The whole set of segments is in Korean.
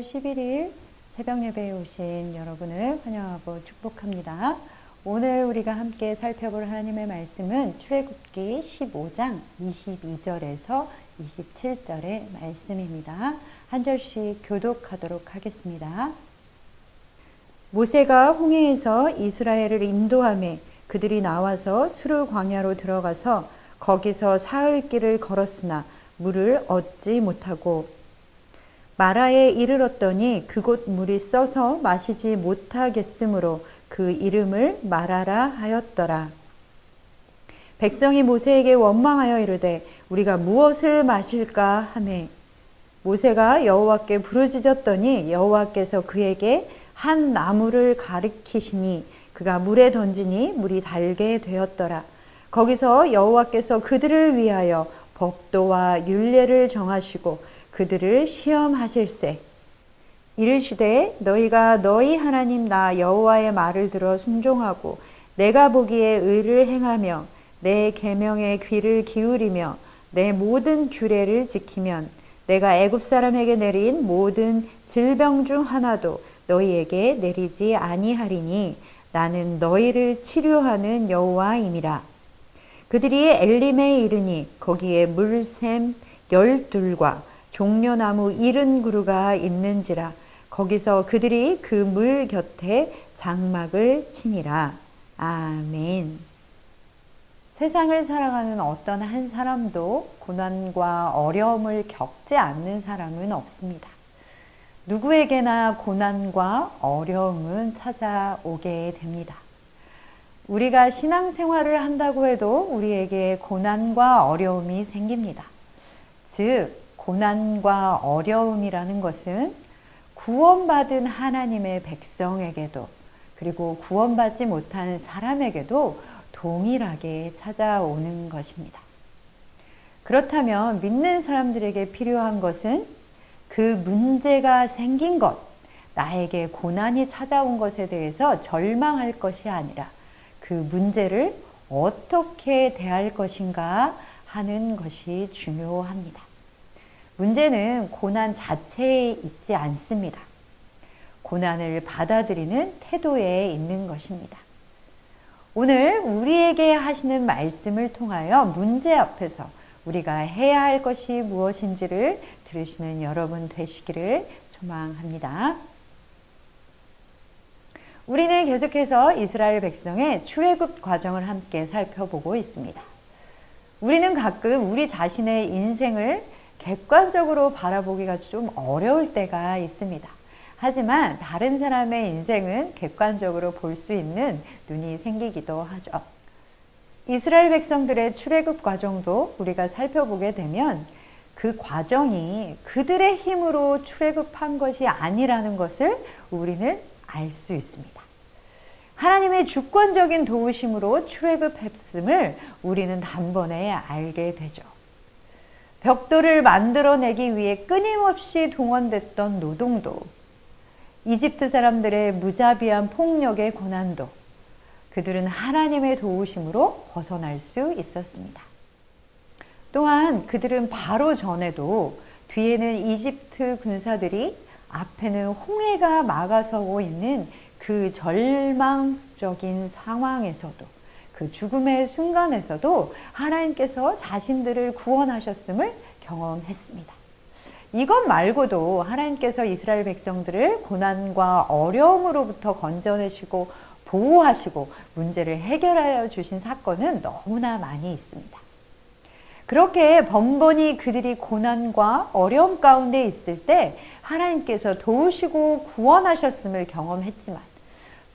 4월 11일 새벽 예배에 오신 여러분을 환영하고 축복합니다. 오늘 우리가 함께 살펴볼 하나님의 말씀은 출애굽기 15장 22절에서 27절의 말씀입니다. 한 절씩 교독하도록 하겠습니다. 모세가 홍해에서 이스라엘을 인도하매 그들이 나와서 수르 광야로 들어가서 거기서 사흘 길을 걸었으나 물을 얻지 못하고 마라에 이르렀더니 그곳 물이 써서 마시지 못하겠으므로 그 이름을 마라라 하였더라. 백성이 모세에게 원망하여 이르되 우리가 무엇을 마실까 하매 모세가 여호와께 부르짖었더니 여호와께서 그에게 한 나무를 가리키시니 그가 물에 던지니 물이 달게 되었더라. 거기서 여호와께서 그들을 위하여 법도와 율례를 정하시고 그들을 시험하실세. 이르시되 너희가 너희 하나님 나 여호와의 말을 들어 순종하고 내가 보기에 의를 행하며 내 계명에 귀를 기울이며 내 모든 규례를 지키면 내가 애굽 사람에게 내린 모든 질병 중 하나도 너희에게 내리지 아니하리니 나는 너희를 치료하는 여호와임이라. 그들이 엘림에 이르니 거기에 물샘 12과 종려나무 70그루가 있는지라. 거기서 그들이 그 물 곁에 장막을 치니라. 아멘. 세상을 살아가는 어떤 한 사람도 고난과 어려움을 겪지 않는 사람은 없습니다. 누구에게나 고난과 어려움은 찾아오게 됩니다. 우리가 신앙생활을 한다고 해도 우리에게 고난과 어려움이 생깁니다. 즉, 고난과 어려움이라는 것은 구원받은 하나님의 백성에게도 그리고 구원받지 못한 사람에게도 동일하게 찾아오는 것입니다. 그렇다면 믿는 사람들에게 필요한 것은 그 문제가 생긴 것, 나에게 고난이 찾아온 것에 대해서 절망할 것이 아니라 그 문제를 어떻게 대할 것인가 하는 것이 중요합니다. 문제는 고난 자체에 있지 않습니다. 고난을 받아들이는 태도에 있는 것입니다. 오늘 우리에게 하시는 말씀을 통하여 문제 앞에서 우리가 해야 할 것이 무엇인지를 들으시는 여러분 되시기를 소망합니다. 우리는 계속해서 이스라엘 백성의 출애굽 과정을 함께 살펴보고 있습니다. 우리는 가끔 우리 자신의 인생을 객관적으로 바라보기가 좀 어려울 때가 있습니다. 하지만 다른 사람의 인생은 객관적으로 볼 수 있는 눈이 생기기도 하죠. 이스라엘 백성들의 출애굽 과정도 우리가 살펴보게 되면 그 과정이 그들의 힘으로 출애굽한 것이 아니라는 것을 우리는 알 수 있습니다. 하나님의 주권적인 도우심으로 출애굽했음을 우리는 단번에 알게 되죠. 벽돌을 만들어내기 위해 끊임없이 동원됐던 노동도, 이집트 사람들의 무자비한 폭력의 고난도 그들은 하나님의 도우심으로 벗어날 수 있었습니다. 또한 그들은 바로 전에도 뒤에는 이집트 군사들이 앞에는 홍해가 막아서고 있는 그 절망적인 상황에서도 그 죽음의 순간에서도 하나님께서 자신들을 구원하셨음을 경험했습니다. 이것 말고도 하나님께서 이스라엘 백성들을 고난과 어려움으로부터 건져내시고 보호하시고 문제를 해결하여 주신 사건은 너무나 많이 있습니다. 그렇게 번번이 그들이 고난과 어려움 가운데 있을 때 하나님께서 도우시고 구원하셨음을 경험했지만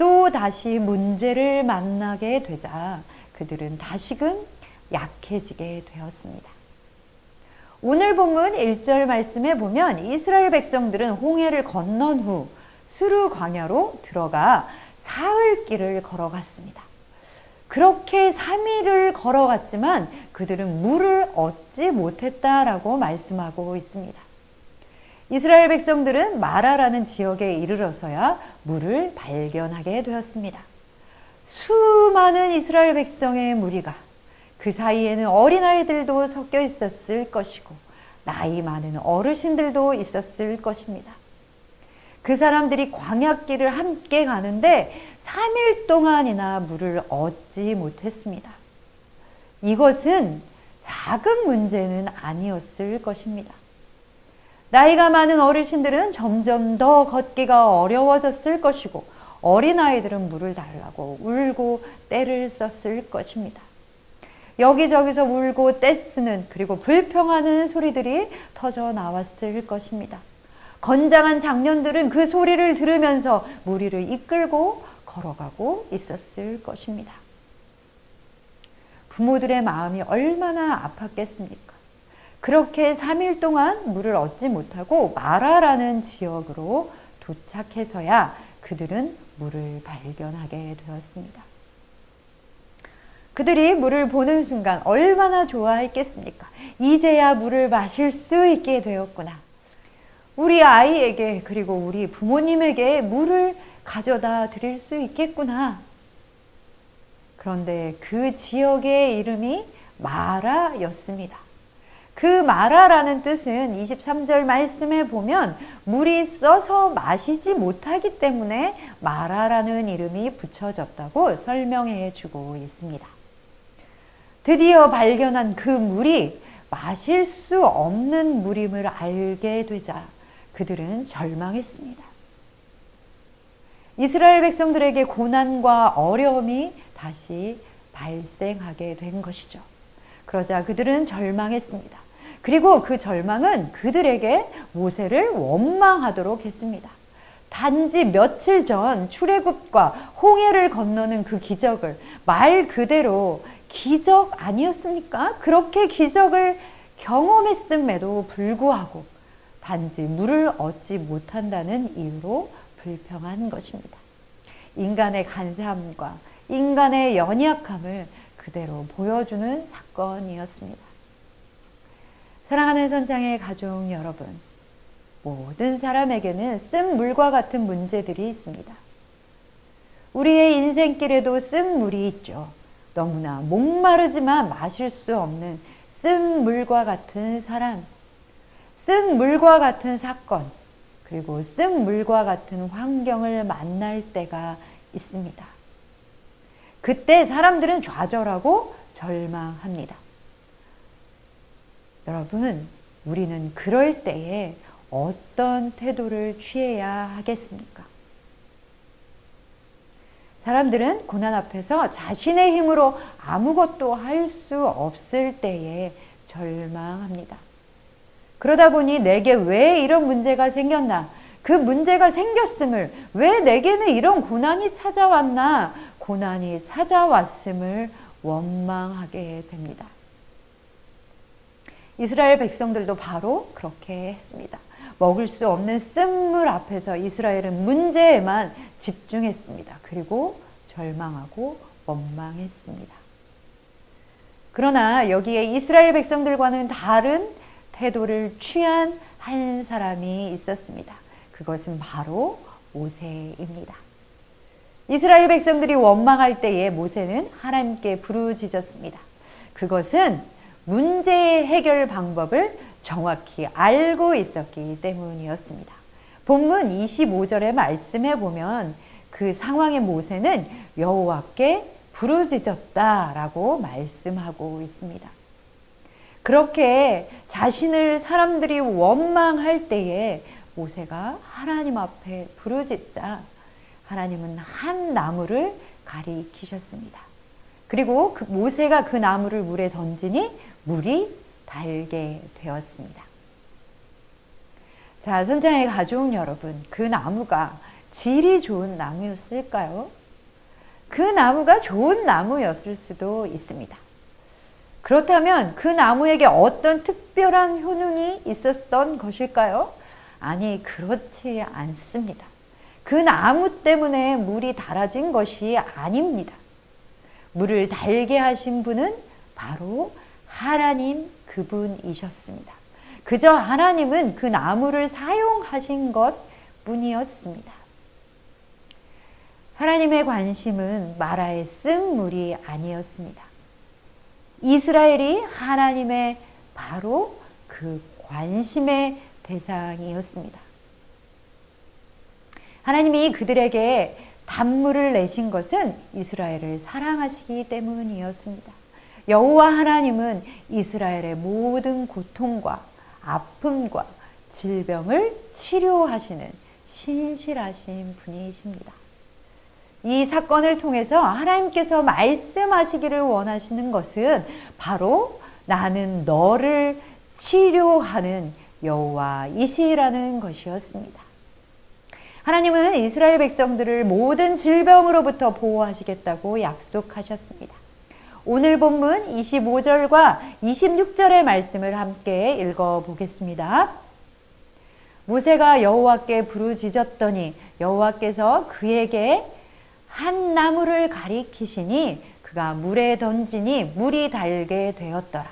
또 다시 문제를 만나게 되자 그들은 다시금 약해지게 되었습니다. 오늘 본문 1절 말씀에 보면 이스라엘 백성들은 홍해를 건넌 후 수르 광야로 들어가 사흘 길을 걸어갔습니다. 그렇게 3일을 걸어갔지만 그들은 물을 얻지 못했다라고 말씀하고 있습니다. 이스라엘 백성들은 마라라는 지역에 이르러서야 물을 발견하게 되었습니다. 수많은 이스라엘 백성의 무리가 그 사이에는 어린아이들도 섞여 있었을 것이고 나이 많은 어르신들도 있었을 것입니다. 그 사람들이 광야길을 함께 가는데 3일 동안이나 물을 얻지 못했습니다. 이것은 작은 문제는 아니었을 것입니다. 나이가 많은 어르신들은 점점 더 걷기가 어려워졌을 것이고 어린아이들은 물을 달라고 울고 떼를 썼을 것입니다. 여기저기서 울고 떼쓰는 그리고 불평하는 소리들이 터져 나왔을 것입니다. 건장한 장년들은 그 소리를 들으면서 무리를 이끌고 걸어가고 있었을 것입니다. 부모들의 마음이 얼마나 아팠겠습니까? 그렇게 3일 동안 물을 얻지 못하고 마라라는 지역으로 도착해서야 그들은 물을 발견하게 되었습니다. 그들이 물을 보는 순간 얼마나 좋아했겠습니까? 이제야 물을 마실 수 있게 되었구나. 우리 아이에게 그리고 우리 부모님에게 물을 가져다 드릴 수 있겠구나. 그런데 그 지역의 이름이 마라였습니다. 그 마라라는 뜻은 23절 말씀에 보면 물이 써서 마시지 못하기 때문에 마라라는 이름이 붙여졌다고 설명해 주고 있습니다. 드디어 발견한 그 물이 마실 수 없는 물임을 알게 되자 그들은 절망했습니다. 이스라엘 백성들에게 고난과 어려움이 다시 발생하게 된 것이죠. 그러자 그들은 절망했습니다. 그리고 그 절망은 그들에게 모세를 원망하도록 했습니다. 단지 며칠 전 출애굽과 홍해를 건너는 그 기적을 말 그대로 기적 아니었습니까? 그렇게 기적을 경험했음에도 불구하고 단지 물을 얻지 못한다는 이유로 불평한 것입니다. 인간의 간사함과 인간의 연약함을 그대로 보여주는 사건이었습니다. 사랑하는 선장의 가족 여러분, 모든 사람에게는 쓴 물과 같은 문제들이 있습니다. 우리의 인생길에도 쓴 물이 있죠. 너무나 목마르지만 마실 수 없는 쓴 물과 같은 사람, 쓴 물과 같은 사건, 그리고 쓴 물과 같은 환경을 만날 때가 있습니다. 그때 사람들은 좌절하고 절망합니다. 여러분, 우리는 그럴 때에 어떤 태도를 취해야 하겠습니까? 사람들은 고난 앞에서 자신의 힘으로 아무것도 할 수 없을 때에 절망합니다. 그러다 보니 내게 왜 이런 문제가 생겼나? 그 문제가 생겼음을, 왜 내게는 이런 고난이 찾아왔나? 고난이 찾아왔음을 원망하게 됩니다. 이스라엘 백성들도 바로 그렇게 했습니다. 먹을 수 없는 쓴물 앞에서 이스라엘은 문제에만 집중했습니다. 그리고 절망하고 원망했습니다. 그러나 여기에 이스라엘 백성들과는 다른 태도를 취한 한 사람이 있었습니다. 그것은 바로 모세입니다. 이스라엘 백성들이 원망할 때에 모세는 하나님께 부르짖었습니다. 그것은 문제의 해결 방법을 정확히 알고 있었기 때문이었습니다. 본문 25절의 말씀에 보면 그 상황의 모세는 여호와께 부르짖었다라고 말씀하고 있습니다. 그렇게 자신을 사람들이 원망할 때에 모세가 하나님 앞에 부르짖자 하나님은 한 나무를 가리키셨습니다. 그리고 그 모세가 그 나무를 물에 던지니 물이 달게 되었습니다. 자, 선장의 가족 여러분, 그 나무가 질이 좋은 나무였을까요? 그 나무가 좋은 나무였을 수도 있습니다. 그렇다면 그 나무에게 어떤 특별한 효능이 있었던 것일까요? 아니, 그렇지 않습니다. 그 나무 때문에 물이 달아진 것이 아닙니다. 물을 달게 하신 분은 바로 하나님 그분이셨습니다. 그저 하나님은 그 나무를 사용하신 것 뿐이었습니다. 하나님의 관심은 마라의 쓴 물이 아니었습니다. 이스라엘이 하나님의 바로 그 관심의 대상이었습니다. 하나님이 그들에게 단물을 내신 것은 이스라엘을 사랑하시기 때문이었습니다. 여호와 하나님은 이스라엘의 모든 고통과 아픔과 질병을 치료하시는 신실하신 분이십니다. 이 사건을 통해서 하나님께서 말씀하시기를 원하시는 것은 바로 나는 너를 치료하는 여호와이시라는 것이었습니다. 하나님은 이스라엘 백성들을 모든 질병으로부터 보호하시겠다고 약속하셨습니다. 오늘 본문 25절과 26절의 말씀을 함께 읽어보겠습니다. 모세가 여호와께 부르짖었더니 여호와께서 그에게 한 나무를 가리키시니 그가 물에 던지니 물이 달게 되었더라.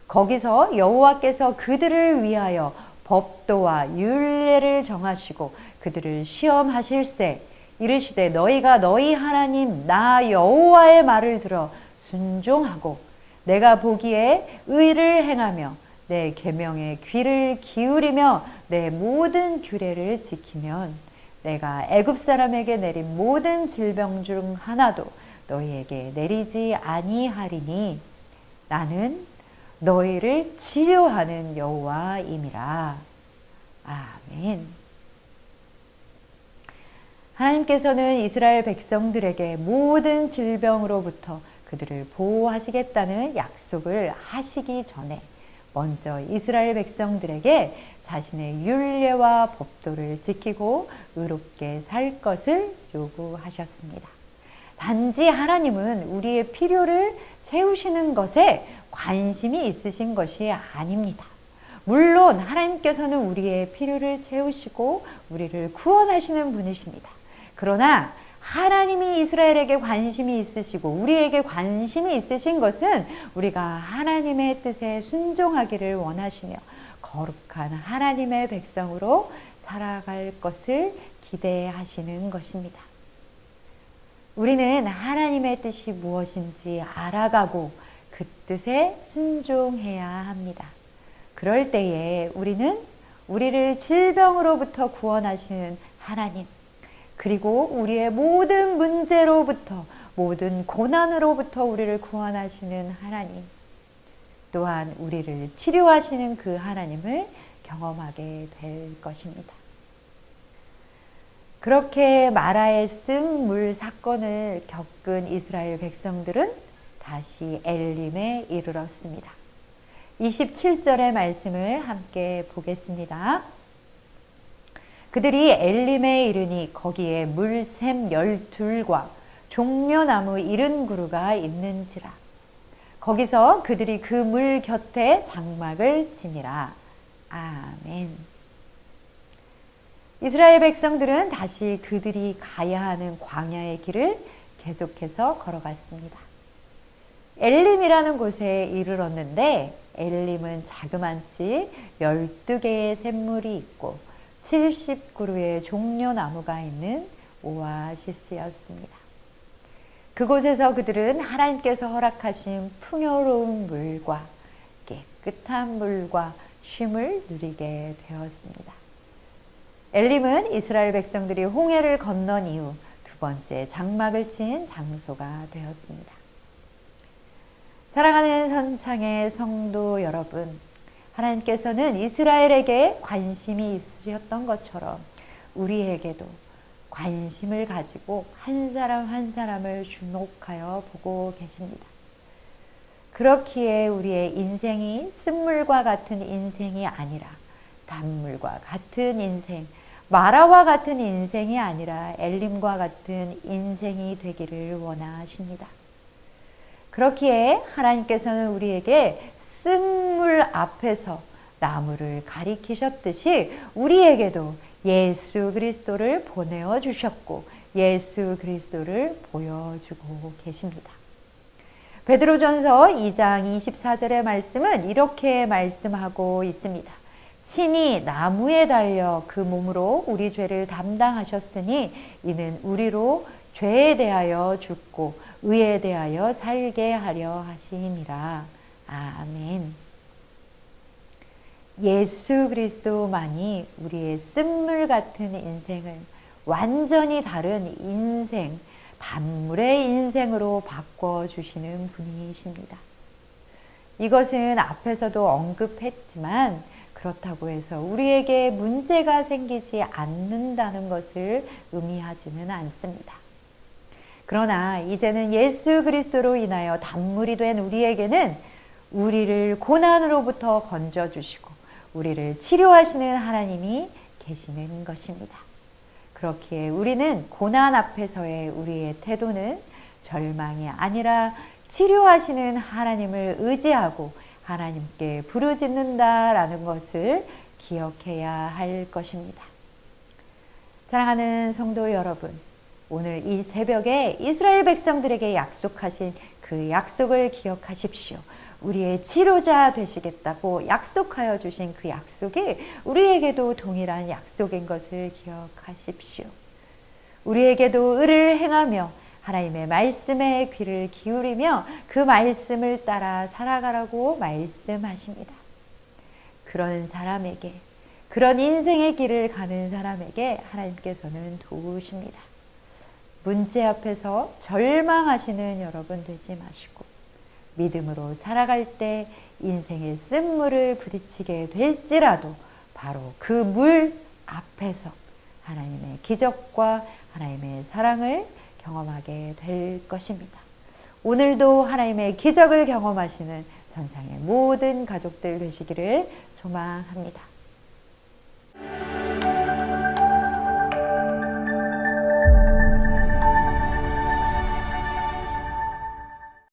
거기서 여호와께서 그들을 위하여 법도와 율례를 정하시고 그들을 시험하실세 이르시되 너희가 너희 하나님 나 여호와의 말을 들어 순종하고 내가 보기에 의를 행하며 내 계명에 귀를 기울이며 내 모든 규례를 지키면 내가 애굽 사람에게 내린 모든 질병 중 하나도 너희에게 내리지 아니하리니 나는 너희를 치료하는 여호와임이라. 아멘. 하나님께서는 이스라엘 백성들에게 모든 질병으로부터 그들을 보호하시겠다는 약속을 하시기 전에 먼저 이스라엘 백성들에게 자신의 율례와 법도를 지키고 의롭게 살 것을 요구하셨습니다. 단지 하나님은 우리의 필요를 채우시는 것에 관심이 있으신 것이 아닙니다. 물론 하나님께서는 우리의 필요를 채우시고 우리를 구원하시는 분이십니다. 그러나 하나님이 이스라엘에게 관심이 있으시고 우리에게 관심이 있으신 것은 우리가 하나님의 뜻에 순종하기를 원하시며 거룩한 하나님의 백성으로 살아갈 것을 기대하시는 것입니다. 우리는 하나님의 뜻이 무엇인지 알아가고 그 뜻에 순종해야 합니다. 그럴 때에 우리는 우리를 질병으로부터 구원하시는 하나님, 그리고 우리의 모든 문제로부터, 모든 고난으로부터 우리를 구원하시는 하나님, 또한 우리를 치료하시는 그 하나님을 경험하게 될 것입니다. 그렇게 마라의 쓴물 사건을 겪은 이스라엘 백성들은 다시 엘림에 이르렀습니다. 27절의 말씀을 함께 보겠습니다. 그들이 엘림에 이르니 거기에 물샘 12과 종려나무 70그루가 있는지라. 거기서 그들이 그 물 곁에 장막을 지니라. 아멘. 이스라엘 백성들은 다시 그들이 가야 하는 광야의 길을 계속해서 걸어갔습니다. 엘림이라는 곳에 이르렀는데 엘림은 자그만치 12개의 샘물이 있고 70그루의 종려나무가 있는 오아시스였습니다. 그곳에서 그들은 하나님께서 허락하신 풍요로운 물과 깨끗한 물과 쉼을 누리게 되었습니다. 엘림은 이스라엘 백성들이 홍해를 건넌 이후 두 번째 장막을 친 장소가 되었습니다. 사랑하는 선창의 성도 여러분, 하나님께서는 이스라엘에게 관심이 있으셨던 것처럼 우리에게도 관심을 가지고 한 사람 한 사람을 주목하여 보고 계십니다. 그렇기에 우리의 인생이 쓴물과 같은 인생이 아니라 단물과 같은 인생, 마라와 같은 인생이 아니라 엘림과 같은 인생이 되기를 원하십니다. 그렇기에 하나님께서는 우리에게 쓴물 앞에서 나무를 가리키셨듯이 우리에게도 예수 그리스도를 보내어 주셨고 예수 그리스도를 보여주고 계십니다. 베드로전서 2장 24절의 말씀은 이렇게 말씀하고 있습니다. 친히 나무에 달려 그 몸으로 우리 죄를 담당하셨으니 이는 우리로 죄에 대하여 죽고 의에 대하여 살게 하려 하심이라. 아멘. 예수 그리스도만이 우리의 쓴물 같은 인생을 완전히 다른 인생, 단물의 인생으로 바꿔주시는 분이십니다. 이것은 앞에서도 언급했지만 그렇다고 해서 우리에게 문제가 생기지 않는다는 것을 의미하지는 않습니다. 그러나 이제는 예수 그리스도로 인하여 단물이 된 우리에게는 우리를 고난으로부터 건져주시고 우리를 치료하시는 하나님이 계시는 것입니다. 그렇기에 우리는 고난 앞에서의 우리의 태도는 절망이 아니라 치료하시는 하나님을 의지하고 하나님께 부르짖는다라는 것을 기억해야 할 것입니다. 사랑하는 성도 여러분, 오늘 이 새벽에 이스라엘 백성들에게 약속하신 그 약속을 기억하십시오. 우리의 치료자 되시겠다고 약속하여 주신 그 약속이 우리에게도 동일한 약속인 것을 기억하십시오. 우리에게도 의를 행하며 하나님의 말씀에 귀를 기울이며 그 말씀을 따라 살아가라고 말씀하십니다. 그런 사람에게, 그런 인생의 길을 가는 사람에게 하나님께서는 도우십니다. 문제 앞에서 절망하시는 여러분 되지 마시고 믿음으로 살아갈 때 인생의 쓴물을 부딪히게 될지라도 바로 그 물 앞에서 하나님의 기적과 하나님의 사랑을 경험하게 될 것입니다. 오늘도 하나님의 기적을 경험하시는 전상의 모든 가족들 되시기를 소망합니다.